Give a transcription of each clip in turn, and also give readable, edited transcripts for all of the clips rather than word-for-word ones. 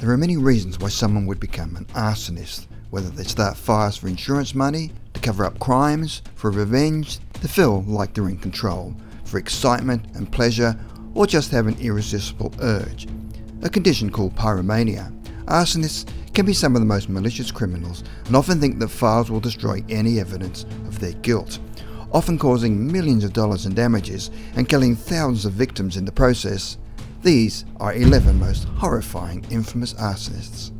There are many reasons why someone would become an arsonist, whether they start fires for insurance money, to cover up crimes, for revenge, to feel like they're in control, for excitement and pleasure, or just have an irresistible urge. A condition called pyromania. Arsonists can be some of the most malicious criminals and often think that fires will destroy any evidence of their guilt, often causing millions of dollars in damages and killing thousands of victims in the process. These are 11 most horrifying infamous arsonists.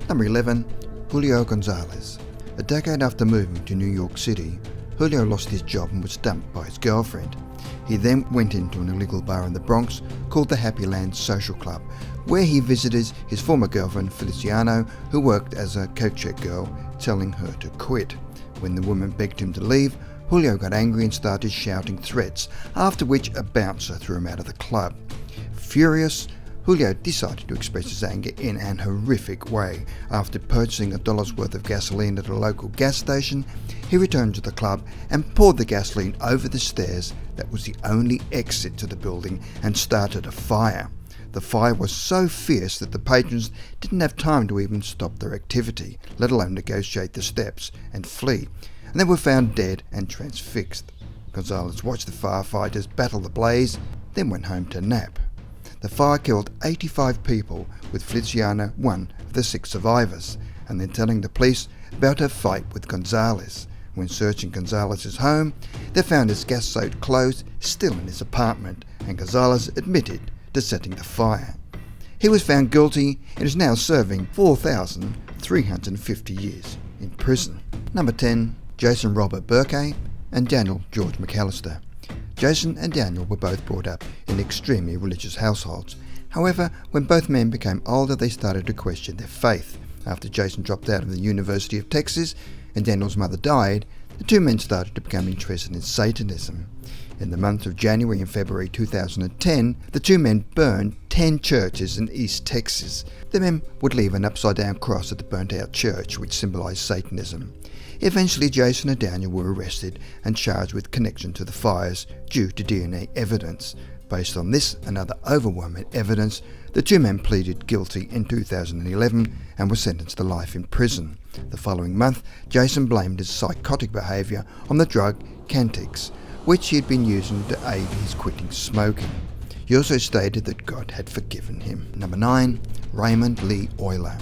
Number 11. Julio Gonzalez. A decade after moving to New York City, Julio lost his job and was dumped by his girlfriend. He then went into an illegal bar in the Bronx called the Happy Land Social Club, where he visited his former girlfriend Feliciano, who worked as a coat-check girl, telling her to quit. When the woman begged him to leave, Julio got angry and started shouting threats, after which a bouncer threw him out of the club. Furious, Julio decided to express his anger in an horrific way. After purchasing $1 worth of gasoline at a local gas station, he returned to the club and poured the gasoline over the stairs that was the only exit to the building and started a fire. The fire was so fierce that the patrons didn't have time to even stop their activity, let alone negotiate the steps and flee, and they were found dead and transfixed. Gonzalez watched the firefighters battle the blaze, then went home to nap. The fire killed 85 people, with Feliciano one of the 6 survivors, and then telling the police about her fight with Gonzalez. When searching Gonzalez's home, they found his gas-soaked clothes still in his apartment, and Gonzalez admitted to setting the fire. He was found guilty and is now serving 4,350 years in prison. Number 10. Jason Robert Burkay and Daniel George McAllister. Jason and Daniel were both brought up in extremely religious households. However, when both men became older, they started to question their faith. After Jason dropped out of the University of Texas and Daniel's mother died, the two men started to become interested in Satanism. In the months of January and February 2010, the two men burned 10 churches in East Texas. The men would leave an upside-down cross at the burnt-out church, which symbolized Satanism. Eventually, Jason and Daniel were arrested and charged with connection to the fires due to DNA evidence. Based on this and other overwhelming evidence, the two men pleaded guilty in 2011 and were sentenced to life in prison. The following month, Jason blamed his psychotic behaviour on the drug Chantix, which he had been using to aid his quitting smoking. He also stated that God had forgiven him. Number 9. Raymond Lee Oyler.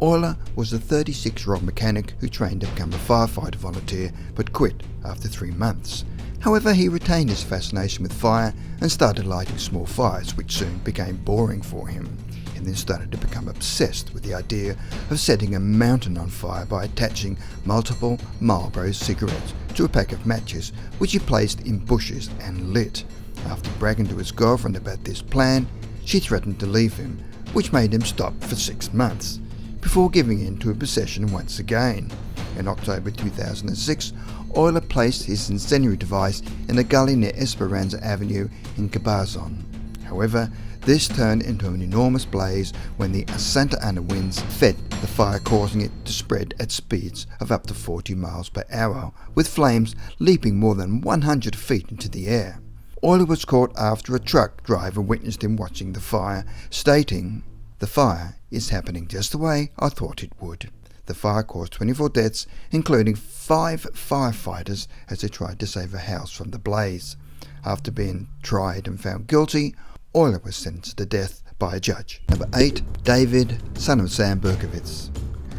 Oyler was a 36-year-old mechanic who trained to become a firefighter volunteer but quit after 3 months. However, he retained his fascination with fire and started lighting small fires, which soon became boring for him. He then started to become obsessed with the idea of setting a mountain on fire by attaching multiple Marlboro cigarettes to a pack of matches, which he placed in bushes and lit. After bragging to his girlfriend about this plan, she threatened to leave him, which made him stop for 6 months, before giving in to obsession once again. In October 2006, Oyler placed his incendiary device in a gully near Esperanza Avenue in Cabazon. However, this turned into an enormous blaze when the Santa Ana winds fed the fire, causing it to spread at speeds of up to 40 miles per hour, with flames leaping more than 100 feet into the air. Oyler was caught after a truck driver witnessed him watching the fire, stating, "The fire is happening just the way I thought it would." The fire caused 24 deaths, including 5 firefighters as they tried to save a house from the blaze. After being tried and found guilty, Oyler was sentenced to death by a judge. Number 8. David, son of Sam Berkowitz.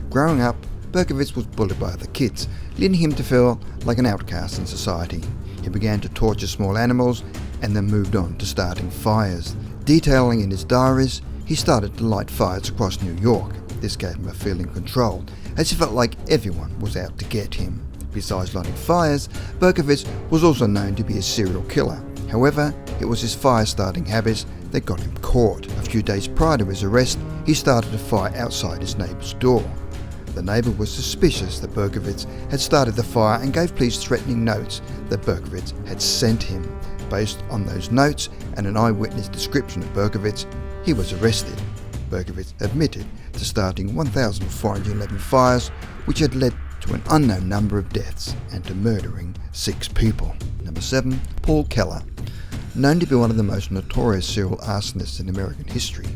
Growing up, Berkowitz was bullied by other kids, leading him to feel like an outcast in society. He began to torture small animals and then moved on to starting fires. Detailing in his diaries, he started to light fires across New York. This gave him a feeling of control, as he felt like everyone was out to get him. Besides lighting fires, Berkowitz was also known to be a serial killer. However, it was his fire-starting habits that got him caught. A few days prior to his arrest, he started a fire outside his neighbour's door. The neighbour was suspicious that Berkowitz had started the fire and gave police threatening notes that Berkowitz had sent him. Based on those notes and an eyewitness description of Berkowitz, he was arrested. Berkowitz admitted to starting 1,411 fires, which had led to an unknown number of deaths and to murdering 6 people. Number 7. Paul Keller. Known to be one of the most notorious serial arsonists in American history,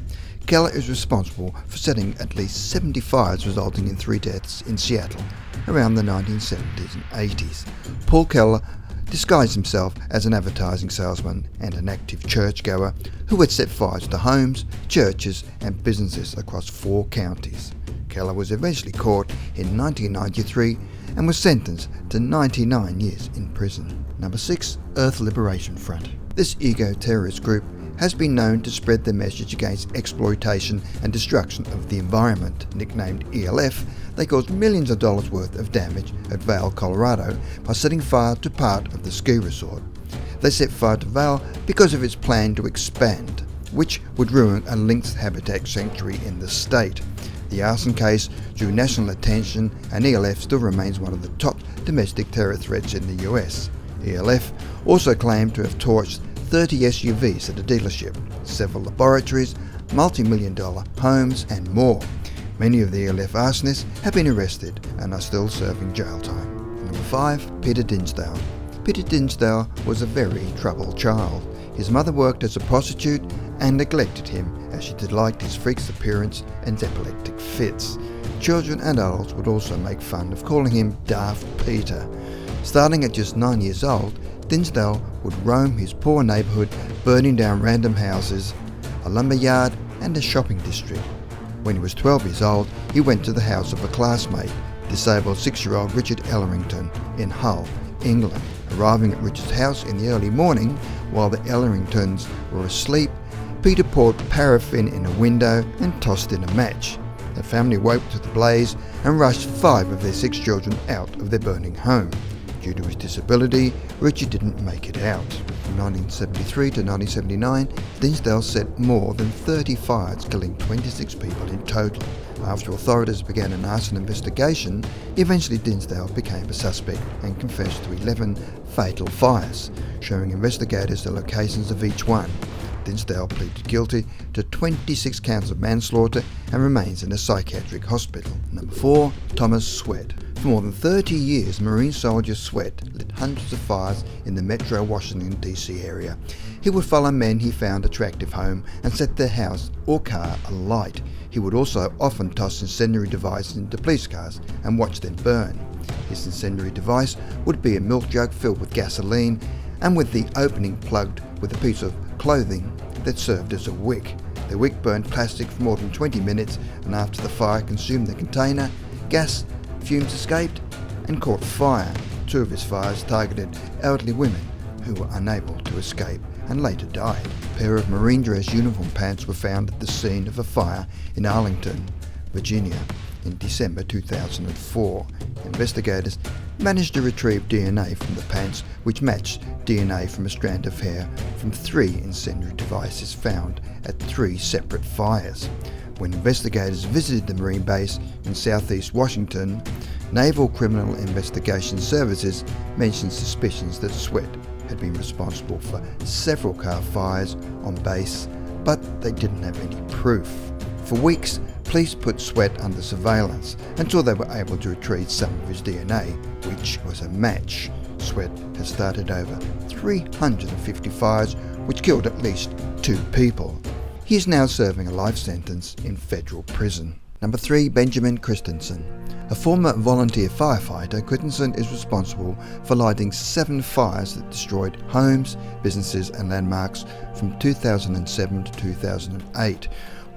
Keller is responsible for setting at least 70 fires resulting in 3 deaths in Seattle around the 1970s and 80s. Paul Keller disguised himself as an advertising salesman and an active churchgoer who had set fires to homes, churches and businesses across 4 counties. Keller was eventually caught in 1993 and was sentenced to 99 years in prison. Number 6. Earth Liberation Front. This eco-terrorist group has been known to spread their message against exploitation and destruction of the environment. Nicknamed ELF, they caused millions of dollars worth of damage at Vail, Colorado by setting fire to part of the ski resort. They set fire to Vail because of its plan to expand, which would ruin a lynx habitat sanctuary in the state. The arson case drew national attention, and ELF still remains one of the top domestic terror threats in the US. ELF also claimed to have torched 30 SUVs at a dealership, several laboratories, multi-million-dollar homes and more. Many of the ELF arsonists have been arrested and are still serving jail time. Number 5. Peter Dinsdale. Peter Dinsdale was a very troubled child. His mother worked as a prostitute and neglected him as she disliked his freak's appearance and epileptic fits. Children and adults would also make fun of calling him Daft Peter. Starting at just 9 years old, Dinsdale would roam his poor neighbourhood, burning down random houses, a lumber yard and a shopping district. When he was 12 years old, he went to the house of a classmate, disabled 6-year-old Richard Ellerington, in Hull, England. Arriving at Richard's house in the early morning, while the Elleringtons were asleep, Peter poured paraffin in a window and tossed in a match. The family woke to the blaze and rushed 5 of their 6 children out of their burning home. Due to his disability, Richard didn't make it out. From 1973 to 1979, Dinsdale set more than 30 fires, killing 26 people in total. After authorities began an arson investigation, eventually Dinsdale became a suspect and confessed to 11 fatal fires, showing investigators the locations of each one. Dinsdale pleaded guilty to 26 counts of manslaughter and remains in a psychiatric hospital. Number 4. Thomas Sweatt. For more than 30 years, Marine soldier Sweatt lit hundreds of fires in the metro Washington, D.C. area. He would follow men he found attractive home and set their house or car alight. He would also often toss incendiary devices into police cars and watch them burn. His incendiary device would be a milk jug filled with gasoline and with the opening plugged with a piece of clothing that served as a wick. The wick burned plastic for more than 20 minutes, and after the fire consumed the container, gas fumes escaped and caught fire. 2 of his fires targeted elderly women who were unable to escape and later died. A pair of marine dress uniform pants were found at the scene of a fire in Arlington, Virginia in December 2004. Investigators managed to retrieve DNA from the pants, which matched DNA from a strand of hair from 3 incendiary devices found at 3 separate fires. When investigators visited the Marine base in southeast Washington, Naval Criminal Investigation Services mentioned suspicions that Sweatt had been responsible for several car fires on base, but they didn't have any proof. For weeks, police put Sweatt under surveillance until they were able to retrieve some of his DNA, which was a match. Sweatt has started over 350 fires, which killed at least 2 people. He is now serving a life sentence in federal prison. Number 3. Benjamin Christensen. A former volunteer firefighter, Christensen is responsible for lighting 7 fires that destroyed homes, businesses and landmarks from 2007 to 2008.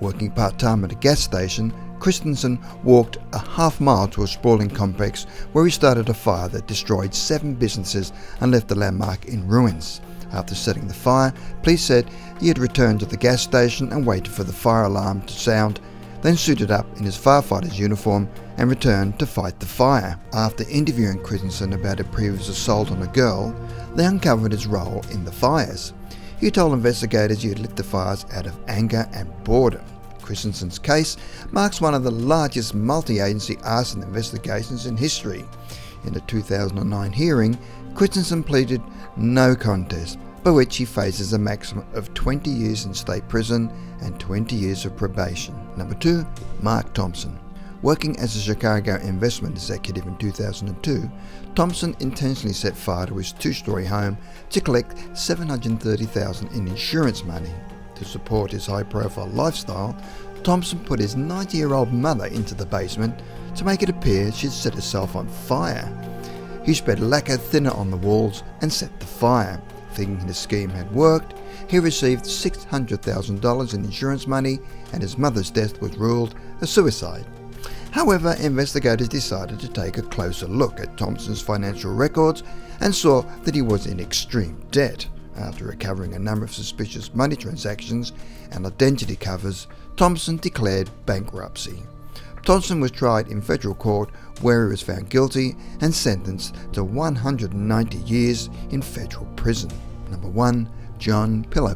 Working part-time at a gas station, Christensen walked a half-mile to a sprawling complex where he started a fire that destroyed 7 businesses and left the landmark in ruins. After setting the fire, police said he had returned to the gas station and waited for the fire alarm to sound, then suited up in his firefighter's uniform and returned to fight the fire. After interviewing Christensen about a previous assault on a girl, they uncovered his role in the fires. He told investigators he had lit the fires out of anger and boredom. Christensen's case marks one of the largest multi-agency arson investigations in history. In a 2009 hearing, Christensen pleaded no contest, by which he faces a maximum of 20 years in state prison and 20 years of probation. Number 2. Marc Thompson. Working as a Chicago investment executive in 2002, Thompson intentionally set fire to his two-story home to collect $730,000 in insurance money. To support his high-profile lifestyle, Thompson put his 90-year-old mother into the basement to make it appear she'd set herself on fire. He spread lacquer thinner on the walls and set the fire. Thinking the scheme had worked, he received $600,000 in insurance money, and his mother's death was ruled a suicide. However, investigators decided to take a closer look at Thompson's financial records and saw that he was in extreme debt. After recovering a number of suspicious money transactions and identity covers, Thompson declared bankruptcy. Thompson was tried in federal court, where he was found guilty and sentenced to 190 years in federal prison. Number 1. John Pillow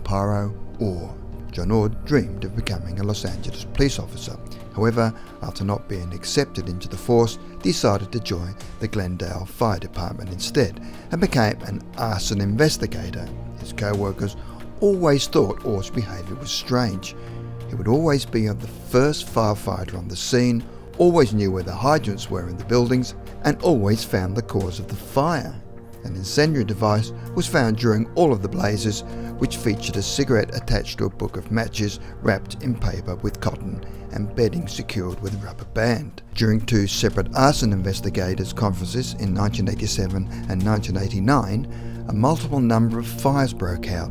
Orr. John Orr dreamed of becoming a Los Angeles police officer. However, after not being accepted into the force, decided to join the Glendale Fire Department instead and became an arson investigator. His co-workers always thought Orr's behaviour was strange. He would always be the first firefighter on the scene, always knew where the hydrants were in the buildings, and always found the cause of the fire. An incendiary device was found during all of the blazes, which featured a cigarette attached to a book of matches wrapped in paper with cotton and bedding secured with a rubber band. During two separate arson investigators' conferences in 1987 and 1989, a multiple number of fires broke out.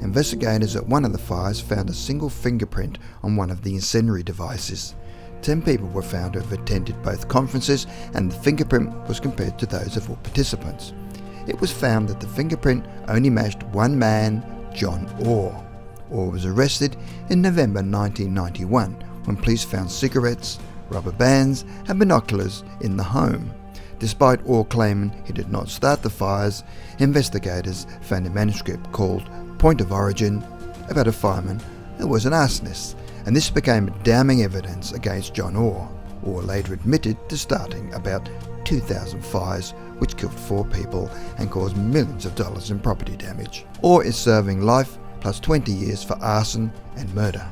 Investigators at one of the fires found a single fingerprint on one of the incendiary devices. 10 people were found to have attended both conferences, and the fingerprint was compared to those of all participants. It was found that the fingerprint only matched one man, John Orr. Orr was arrested in November 1991 when police found cigarettes, rubber bands and binoculars in the home. Despite Orr claiming he did not start the fires, investigators found a manuscript called Point of Origin about a fireman who was an arsonist, and this became damning evidence against John Orr. Orr later admitted to starting about 2,000 fires which killed 4 people and caused millions of dollars in property damage. Orr is serving life plus 20 years for arson and murder.